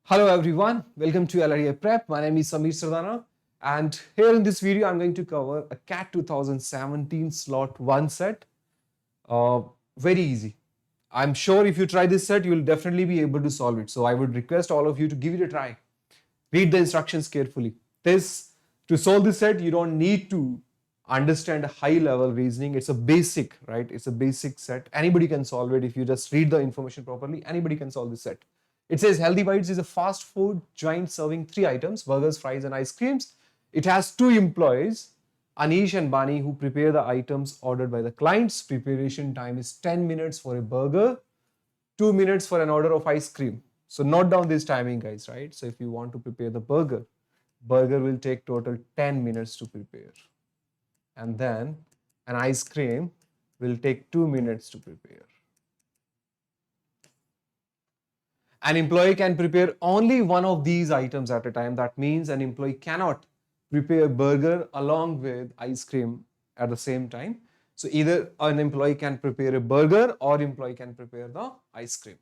Hello everyone, welcome to LRA Prep. My name is Samir Sardana, and here in this video I'm going to cover a CAT 2017 slot 1 set. Very easy. I'm sure if you try this set, you will definitely be able to solve it. So I would request all of you to give it a try. Read the instructions carefully. To solve this set, you don't need to understand high level reasoning. It's a basic, right? It's a basic set. Anybody can solve it if you just read the information properly. Anybody can solve this set. It says Healthy Bites is a fast food joint serving 3 items, burgers, fries, and ice creams. It has 2 employees, Anish and Bani, who prepare the items ordered by the clients. Preparation time is 10 minutes for a burger, 2 minutes for an order of ice cream. So note down this timing, guys, right? So if you want to prepare the burger will take total 10 minutes to prepare. And then an ice cream will take 2 minutes to prepare. An employee can prepare only one of these items at a time. That means an employee cannot prepare burger along with ice cream at the same time. So either an employee can prepare a burger or employee can prepare the ice cream.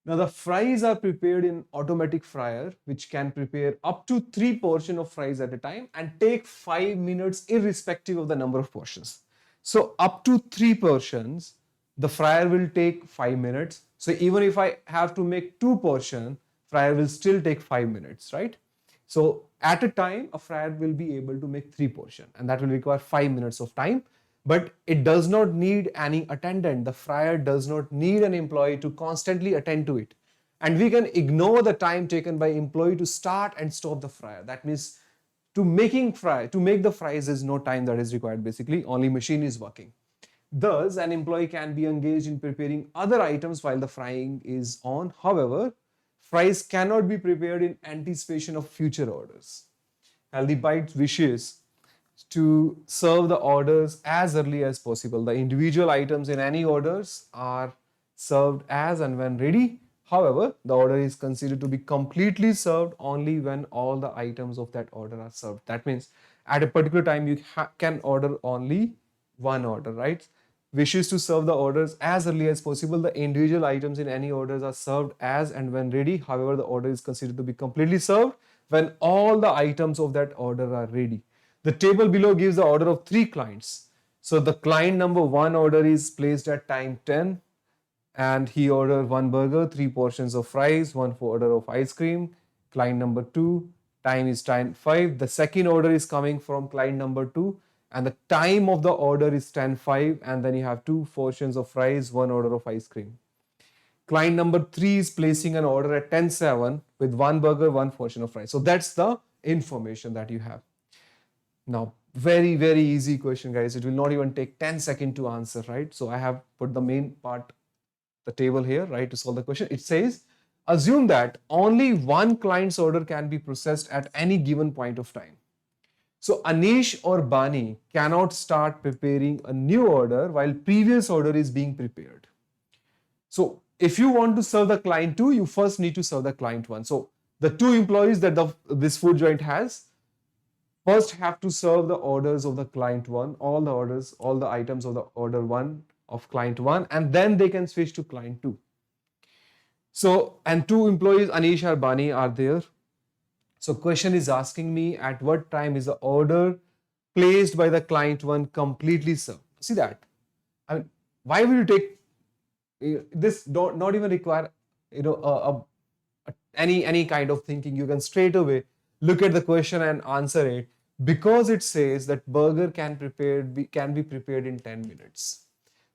Now the fries are prepared in automatic fryer, which can prepare up to 3 portions of fries at a time and take 5 minutes irrespective of the number of portions. So up to 3 portions, the fryer will take 5 minutes. So even if I have to make 2 portions, fryer will still take 5 minutes, right? So at a time, a fryer will be able to make 3 portions, and that will require 5 minutes of time. But it does not need any attendant. The fryer does not need an employee to constantly attend to it. And we can ignore the time taken by employee to start and stop the fryer. That means to make the fries, is no time that is required basically, only machine is working. Thus, an employee can be engaged in preparing other items while the frying is on. However, fries cannot be prepared in anticipation of future orders. Healthy Bites wishes to serve the orders as early as possible. The individual items in any orders are served as and when ready. However, the order is considered to be completely served only when all the items of that order are served. That means at a particular time you can order only one order, right? Wishes to serve the orders as early as possible. The individual items in any orders are served as and when ready. However, the order is considered to be completely served when all the items of that order are ready. The table below gives the order of 3 clients. So the client number 1 order is placed at time 10, and he ordered 1 burger, 3 portions of fries, 1 order of ice cream. Client number 2, time is time 5. The second order is coming from client number 2, and the time of the order is 10:05, and then you have 2 portions of fries, 1 order of ice cream. Client number 3 is placing an order at 10:07 with 1 burger, 1 portion of fries. So that's the information that you have. Now, very, very easy question, guys. It will not even take 10 seconds to answer, right? So I have put the main part, the table here, right, to solve the question. It says, assume that only one client's order can be processed at any given point of time. So Anish or Bani cannot start preparing a new order while previous order is being prepared. So if you want to serve the client 2, you first need to serve the client 1. So the 2 employees that this food joint has first have to serve the orders of the client 1, all the items of the order 1 of client 1, and then they can switch to client 2. So, and 2 employees, Anish or Bani, are there. So question is asking me at what time is the order placed by the client 1 completely served. See that? I mean, why will you take this? Not even require any kind of thinking. You can straight away look at the question and answer it, because it says that burger can be prepared in 10 minutes.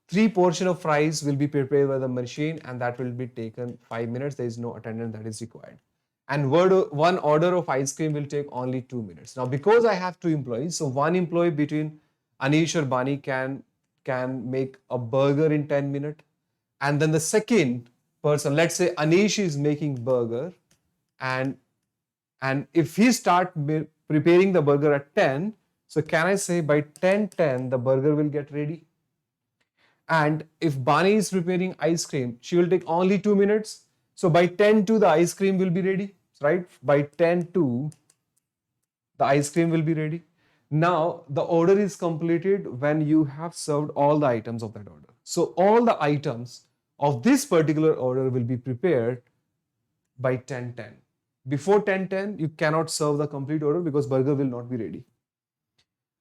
3 portion of fries will be prepared by the machine, and that will be taken 5 minutes. There is no attendant that is required. And 1 order of ice cream will take only 2 minutes. Now, because I have 2 employees, so 1 employee between Anish or Bani can make a burger in 10 minutes. And then the second person, let's say Anish is making burger, and if he start preparing the burger at 10, so can I say by 10:10 the burger will get ready? And if Bani is preparing ice cream, she will take only 2 minutes. So by 10:02 the ice cream will be ready, right? By 10:02 the ice cream will be ready. Now the order is completed when you have served all the items of that order. So all the items of this particular order will be prepared by 10:10. Before 10:10, you cannot serve the complete order because burger will not be ready.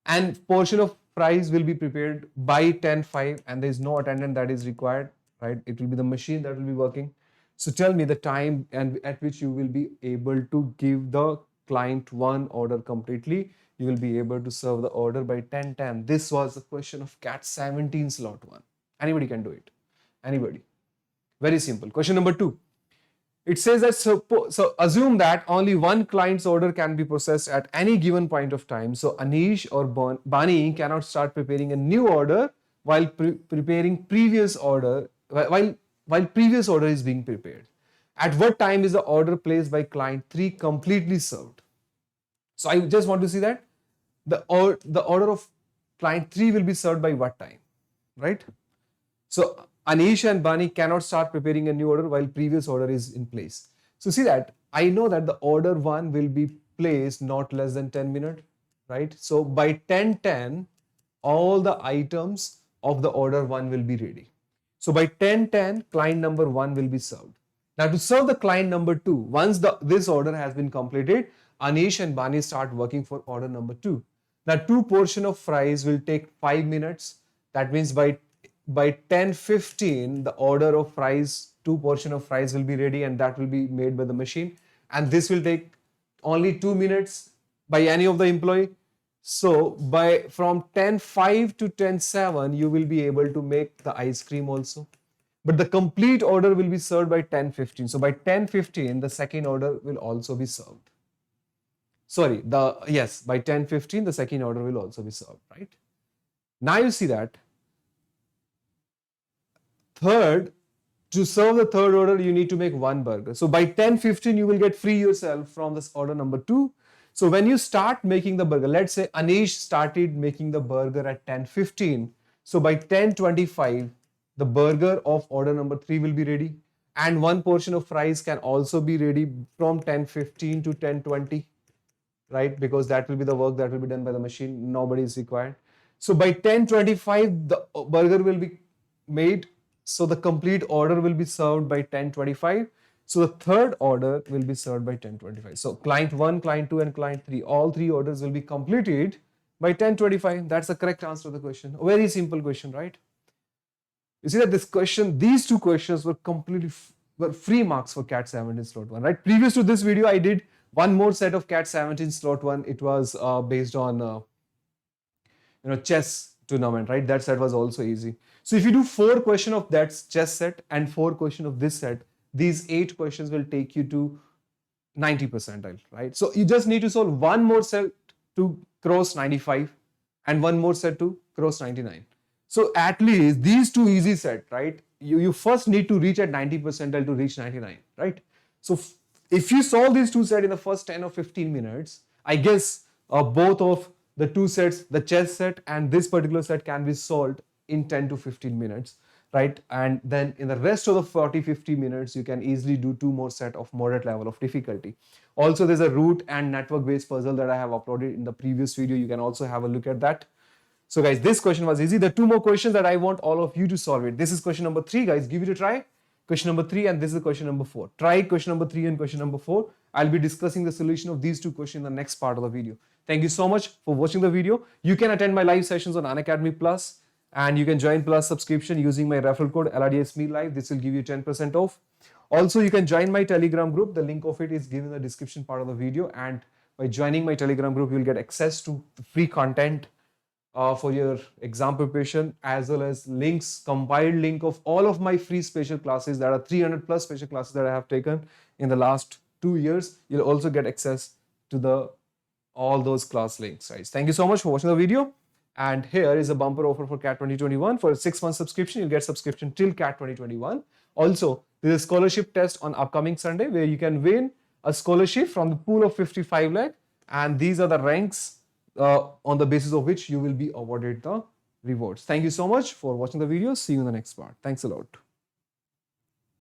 And portion of fries will be prepared by 10:05, and there is no attendant that is required, right? It will be the machine that will be working. So tell me the time and at which you will be able to give the client one order completely. You will be able to serve the order by 10:10. This was the question of CAT 17 slot 1. Anybody can do it. Anybody. Very simple. Question number 2. It says that so assume that only one client's order can be processed at any given point of time. So Anish or Bani cannot start preparing a new order while preparing previous order while previous order is being prepared. At what time is the order placed by client 3 completely served? So I just want to see that the order of client 3 will be served by what time, right? So Anish and Bani cannot start preparing a new order while previous order is in place. So see that I know that the order 1 will be placed not less than 10 minutes, right? So by 10:10, all the items of the order 1 will be ready. So by 10:10, client number 1 will be served. Now to serve the client number 2, once this order has been completed, Anish and Bani start working for order number 2. Now 2 portion of fries will take 5 minutes. That means by 10:15, the order of fries, 2 portion of fries will be ready, and that will be made by the machine. And this will take only 2 minutes by any of the employee. So from 10:05 to 10:07, you will be able to make the ice cream also. But the complete order will be served by 10:15. So by 10:15, the second order will also be served. Sorry, by 10:15, the second order will also be served, right? Now you see that to serve the third order, you need to make one burger. So by 10:15, you will get free yourself from this order number 2. So when you start making the burger, let's say Anish started making the burger at 10:15. So by 10:25, the burger of order number 3 will be ready. And one portion of fries can also be ready from 10:15 to 10:20, right? Because that will be the work that will be done by the machine. Nobody is required. So by 10:25, the burger will be made. So the complete order will be served by 10:25. So the third order will be served by 10:25. So client 1, client 2, and client 3, all 3 orders will be completed by 10:25. That's the correct answer to the question. A very simple question, right? You see that these 2 questions were were free marks for CAT 17 slot 1, right? Previous to this video, I did one more set of CAT 17 slot 1. It was based on chess tournament, right? That set was also easy. So if you do 4 questions of that chess set and 4 questions of this set, these 8 questions will take you to 90 percentile, right? So you just need to solve one more set to cross 95 and one more set to cross 99. So at least these 2 easy set, right? You first need to reach at 90 percentile to reach 99, right? So if you solve these 2 sets in the first 10 or 15 minutes, I guess both of the 2 sets, the chess set and this particular set, can be solved in 10 to 15 minutes, right? And then in the rest of the 40-50 minutes, you can easily do 2 more set of moderate level of difficulty. Also, there's a root and network based puzzle that I have uploaded in the previous video. You can also have a look at that. So guys, this question was easy. There are 2 more questions that I want all of you to solve it. This is question number 3, guys. Give it a try. Question number 3, and this is question number 4. Try question number 3 and question number 4. I'll be discussing the solution of these 2 questions in the next part of the video. Thank you so much for watching the video. You can attend my live sessions on Unacademy Plus, and you can join Plus subscription using my referral code LRDSMeLive. This will give you 10% off. Also, you can join my Telegram group. The link of it is given in the description part of the video. And by joining my Telegram group, you'll get access to free content for your exam preparation, as well as compiled link of all of my free special classes. There are 300 plus special classes that I have taken in the last 2 years. You'll also get access to all those class links, right? Thank you so much for watching the video. And here is a bumper offer for CAT 2021. For a 6-month subscription, you'll get subscription till CAT 2021. Also, there's a scholarship test on upcoming Sunday where you can win a scholarship from the pool of 55 lakh. And these are the ranks on the basis of which you will be awarded the rewards. Thank you so much for watching the video. See you in the next part. Thanks a lot.